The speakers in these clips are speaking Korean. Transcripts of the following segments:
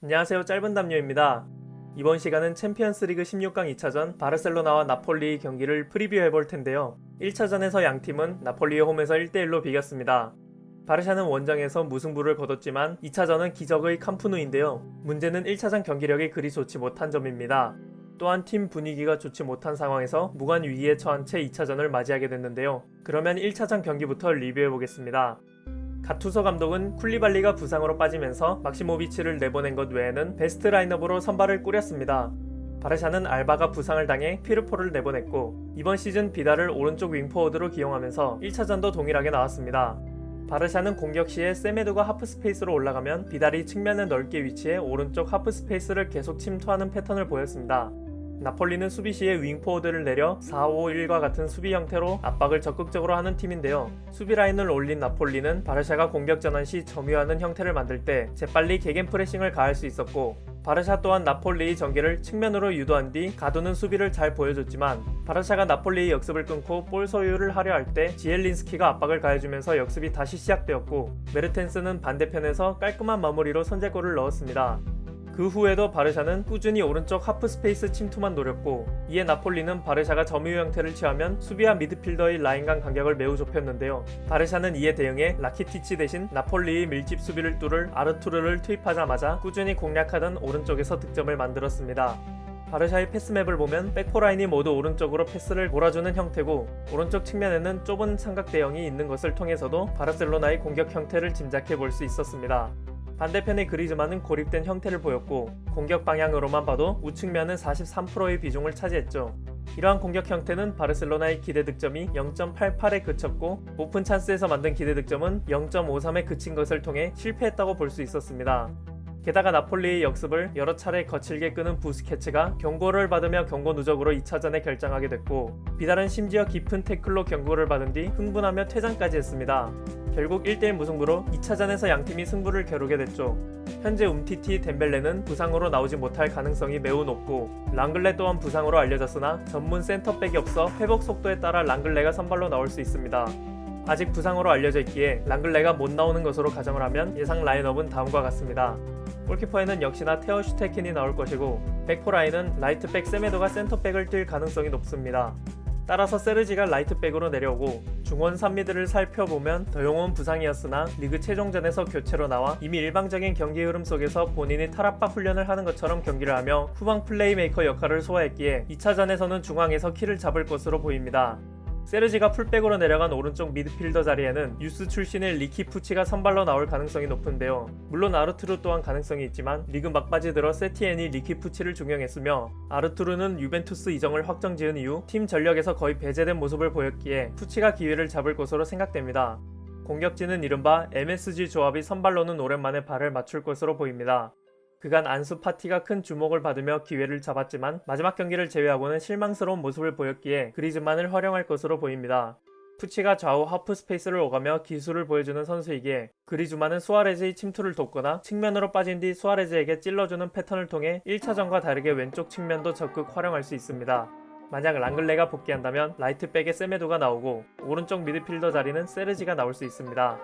안녕하세요. 짧은 담요입니다. 이번 시간은 챔피언스리그 16강 2차전 바르셀로나와 나폴리 경기를 프리뷰해볼 텐데요. 1차전에서 양팀은 나폴리의 홈에서 1대1로 비겼습니다. 바르샤는 원정에서 무승부를 거뒀지만 2차전은 기적의 캄프누인데요. 문제는 1차전 경기력이 그리 좋지 못한 점입니다. 또한 팀 분위기가 좋지 못한 상황에서 무관 위기에 처한 채 2차전을 맞이하게 됐는데요. 그러면 1차전 경기부터 리뷰해보겠습니다. 가투소 감독은 쿨리발리가 부상으로 빠지면서 막시모비치를 내보낸 것 외에는 베스트 라인업으로 선발을 꾸렸습니다. 바르샤는 알바가 부상을 당해 피르포를 내보냈고 이번 시즌 비달을 오른쪽 윙포워드로 기용하면서 1차전도 동일하게 나왔습니다. 바르샤는 공격 시에 세메도가 하프스페이스로 올라가면 비달이 측면을 넓게 위치해 오른쪽 하프스페이스를 계속 침투하는 패턴을 보였습니다. 나폴리는 수비 시에 윙포워드를 내려 4-5-1과 같은 수비 형태로 압박을 적극적으로 하는 팀인데요. 수비 라인을 올린 나폴리는 바르샤가 공격 전환 시 점유하는 형태를 만들 때 재빨리 개겐 프레싱을 가할 수 있었고, 바르샤 또한 나폴리의 전개를 측면으로 유도한 뒤 가두는 수비를 잘 보여줬지만, 바르샤가 나폴리의 역습을 끊고 볼 소유를 하려 할 때 지엘린스키가 압박을 가해주면서 역습이 다시 시작되었고, 메르텐스는 반대편에서 깔끔한 마무리로 선제골을 넣었습니다. 그 후에도 바르샤는 꾸준히 오른쪽 하프스페이스 침투만 노렸고, 이에 나폴리는 바르샤가 점유 형태를 취하면 수비와 미드필더의 라인 간 간격을 매우 좁혔는데요. 바르샤는 이에 대응해 라키티치 대신 나폴리의 밀집 수비를 뚫을 아르투르를 투입하자마자 꾸준히 공략하던 오른쪽에서 득점을 만들었습니다. 바르샤의 패스맵을 보면 백포라인이 모두 오른쪽으로 패스를 몰아주는 형태고, 오른쪽 측면에는 좁은 삼각 대형이 있는 것을 통해서도 바르셀로나의 공격 형태를 짐작해 볼 수 있었습니다. 반대편의 그리즈만은 고립된 형태를 보였고, 공격 방향으로만 봐도 우측면은 43%의 비중을 차지했죠. 이러한 공격 형태는 바르셀로나의 기대 득점이 0.88에 그쳤고, 오픈 찬스에서 만든 기대 득점은 0.53에 그친 것을 통해 실패했다고 볼 수 있었습니다. 게다가 나폴리의 역습을 여러 차례 거칠게 끄는 부스케츠가 경고를 받으며 경고 누적으로 2차전에 결정하게 됐고, 비달은 심지어 깊은 태클로 경고를 받은 뒤 흥분하며 퇴장까지 했습니다. 결국 1대1 무승부로 2차전에서 양팀이 승부를 겨루게 됐죠. 현재 움티티 덴벨레는 부상으로 나오지 못할 가능성이 매우 높고, 랑글레 또한 부상으로 알려졌으나 전문 센터백이 없어 회복 속도에 따라 랑글레가 선발로 나올 수 있습니다. 아직 부상으로 알려져 있기에 랑글레가 못 나오는 것으로 가정을 하면 예상 라인업은 다음과 같습니다. 골키퍼에는 역시나 테어 슈테킨이 나올 것이고, 백포라인은 라이트백 세메도가 센터백을 뛸 가능성이 높습니다. 따라서 세르지가 라이트백으로 내려오고, 중원 3미드를 살펴보면 더용은 부상이었으나 리그 최종전에서 교체로 나와 이미 일방적인 경기 흐름 속에서 본인이 탈압박 훈련을 하는 것처럼 경기를 하며 후방 플레이메이커 역할을 소화했기에 2차전에서는 중앙에서 키를 잡을 것으로 보입니다. 세르지가 풀백으로 내려간 오른쪽 미드필더 자리에는 유스 출신의 리키 푸치가 선발로 나올 가능성이 높은데요. 물론 아르투르 또한 가능성이 있지만 리그 막바지 들어 세티엔이 리키 푸치를 중용했으며, 아르투르는 유벤투스 이적을 확정지은 이후 팀 전력에서 거의 배제된 모습을 보였기에 푸치가 기회를 잡을 것으로 생각됩니다. 공격진은 이른바 MSG 조합이 선발로는 오랜만에 발을 맞출 것으로 보입니다. 그간 안수 파티가 큰 주목을 받으며 기회를 잡았지만 마지막 경기를 제외하고는 실망스러운 모습을 보였기에 그리즈만을 활용할 것으로 보입니다. 푸치가 좌우 하프 스페이스를 오가며 기술을 보여주는 선수이기에 그리즈만은 수아레즈의 침투를 돕거나 측면으로 빠진 뒤 수아레즈에게 찔러주는 패턴을 통해 1차전과 다르게 왼쪽 측면도 적극 활용할 수 있습니다. 만약 랑글레가 복귀한다면 라이트백에 세메도가 나오고, 오른쪽 미드필더 자리는 세르지가 나올 수 있습니다.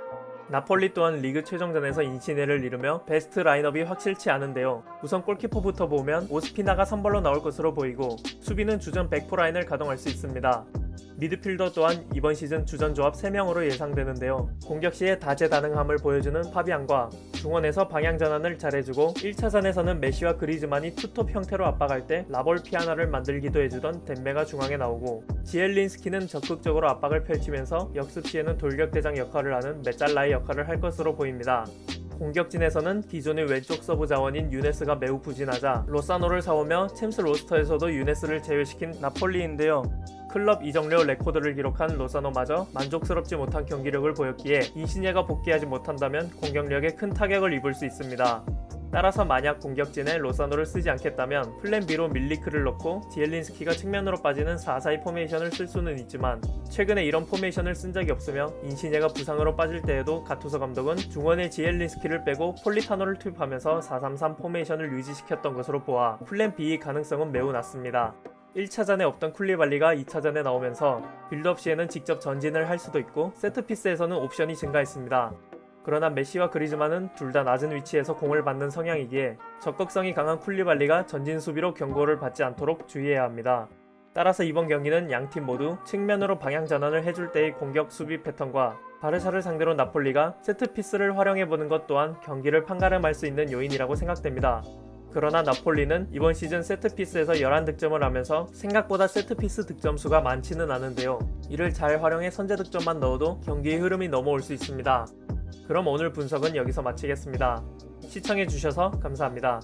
나폴리 또한 리그 최종전에서 인시네를 이루며 베스트 라인업이 확실치 않은데요. 우선 골키퍼부터 보면 오스피나가 선발로 나올 것으로 보이고, 수비는 주전 백포라인을 가동할 수 있습니다. 미드필더 또한 이번 시즌 주전 조합 3명으로 예상되는데요. 공격 시에 다재다능함을 보여주는 파비앙과 중원에서 방향 전환을 잘해주고, 1차전에서는 메시와 그리즈만이 투톱 형태로 압박할 때 라볼 피아나를 만들기도 해주던 덴베가 중앙에 나오고, 지엘린스키는 적극적으로 압박을 펼치면서 역습 시에는 돌격대장 역할을 하는 메짤라의 역할을 할 것으로 보입니다. 공격진에서는 기존의 왼쪽 서브 자원인 유네스가 매우 부진하자 로사노를 사오며 챔스 로스터에서도 유네스를 제외시킨 나폴리인데요. 클럽 이적료 레코드를 기록한 로사노마저 만족스럽지 못한 경기력을 보였기에 인시니에가 복귀하지 못한다면 공격력에 큰 타격을 입을 수 있습니다. 따라서 만약 공격진에 로사노를 쓰지 않겠다면 플랜 B로 밀리크를 넣고 지엘린스키가 측면으로 빠지는 4-4-2 포메이션을 쓸 수는 있지만, 최근에 이런 포메이션을 쓴 적이 없으며 인시니에가 부상으로 빠질 때에도 가투소 감독은 중원에 지엘린스키를 빼고 폴리타노를 투입하면서 4-3-3 포메이션을 유지시켰던 것으로 보아 플랜 B의 가능성은 매우 낮습니다. 1차전에 없던 쿨리발리가 2차전에 나오면서 빌드업 시에는 직접 전진을 할 수도 있고, 세트피스에서는 옵션이 증가했습니다. 그러나 메시와 그리즈만은 둘 다 낮은 위치에서 공을 받는 성향이기에 적극성이 강한 쿨리발리가 전진 수비로 경고를 받지 않도록 주의해야 합니다. 따라서 이번 경기는 양팀 모두 측면으로 방향 전환을 해줄 때의 공격 수비 패턴과 바르샤를 상대로 나폴리가 세트피스를 활용해보는 것 또한 경기를 판가름할 수 있는 요인이라고 생각됩니다. 그러나 나폴리는 이번 시즌 세트피스에서 11득점을 하면서 생각보다 세트피스 득점수가 많지는 않은데요. 이를 잘 활용해 선제 득점만 넣어도 경기의 흐름이 넘어올 수 있습니다. 그럼 오늘 분석은 여기서 마치겠습니다. 시청해주셔서 감사합니다.